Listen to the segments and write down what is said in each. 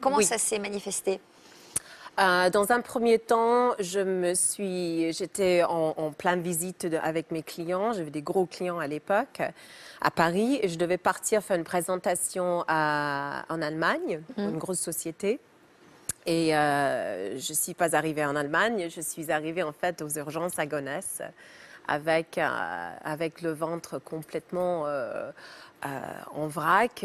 Comment Oui. ça s'est manifesté? Dans un premier temps, j'étais en pleine visite avec mes clients. J'avais des gros clients à l'époque à Paris. Et je devais partir faire une présentation en Allemagne pour une grosse société. Et je ne suis pas arrivée en Allemagne. Je suis arrivée en fait aux urgences à Gonesse avec le ventre complètement en vrac.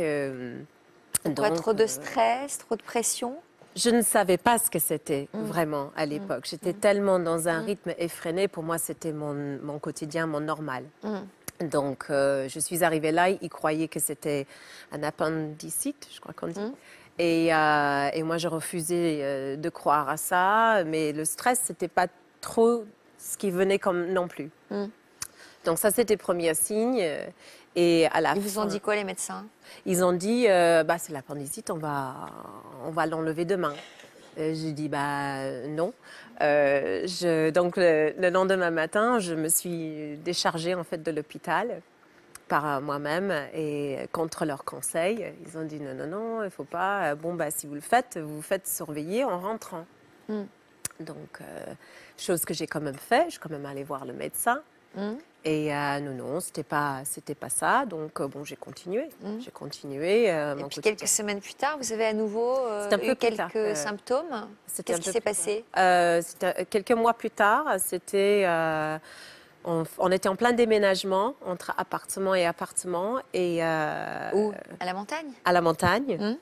Pourquoi Donc, trop de stress, trop de pression? je ne savais pas ce que c'était vraiment à Mm. l'époque. J'étais tellement dans un rythme effréné. Pour moi, c'était mon quotidien, mon normal. Donc, je suis arrivée là. Ils croyaient que c'était un appendicite, je crois qu'on dit. Et moi, je refusais de croire à ça. Mais le stress, c'était pas trop ce qui venait comme non plus. Donc, ça, c'était le premier signe. Et à la Ils vous ont fin, dit quoi, les médecins? ils ont dit, bah, c'est l'appendicite, on va l'enlever demain. J'ai dit, bah non. Donc le lendemain matin, je me suis déchargée en fait de l'hôpital par moi-même et contre leur conseil. Ils ont dit, non, non, non, il ne faut pas. Bon, bah si vous faites surveiller en rentrant. Donc, chose que j'ai quand même fait, je suis quand même allée voir le médecin. Et non, non, c'était pas ça. Donc, bon, j'ai continué. J'ai continué Et mon puis quotidien. quelques semaines plus tard, vous avez à nouveau C'est un peu eu plus tard quelques que- symptômes. C'était Qu'est-ce un qui peu s'est plus passé? quelques mois plus tard, on était en plein déménagement entre appartement et appartement et Où? À la montagne? à la montagne.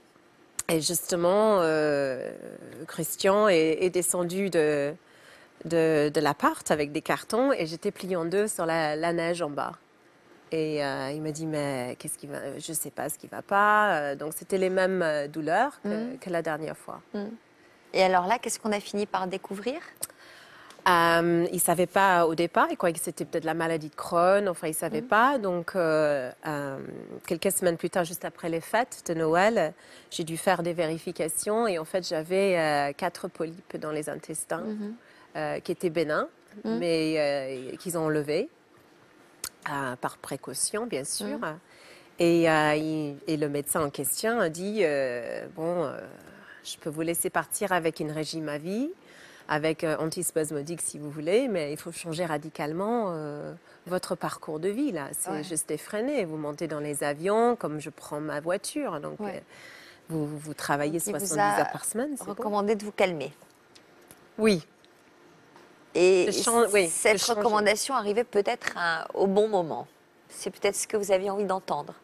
Et justement, Christian est descendu de l'appart avec des cartons et j'étais pliée en deux sur la neige en bas. Et il m'a dit, mais qu'est-ce qui va? Je ne sais pas ce qui ne va pas. Donc, c'était les mêmes douleurs que la dernière fois. Et alors là, qu'est-ce qu'on a fini par découvrir? Il ne savait pas au départ, il croyait que c'était peut-être la maladie de Crohn, enfin il ne savait pas. Donc quelques semaines plus tard, juste après les fêtes de Noël, j'ai dû faire des vérifications et en fait j'avais 4 polypes dans les intestins qui étaient bénins, mais qu'ils ont enlevés par précaution bien sûr. Et le médecin en question a dit, bon, je peux vous laisser partir avec une régime à vie, avec antispasmodique si vous voulez, mais il faut changer radicalement votre parcours de vie. Là, c'est juste effréné. Vous montez dans les avions comme je prends ma voiture. Donc, vous travaillez Il vous 70 a heures par semaine, c'est bon. recommandé de vous calmer. Oui. Et Oui, cette de changer. recommandation arrivait peut-être au bon moment. C'est peut-être ce que vous aviez envie d'entendre.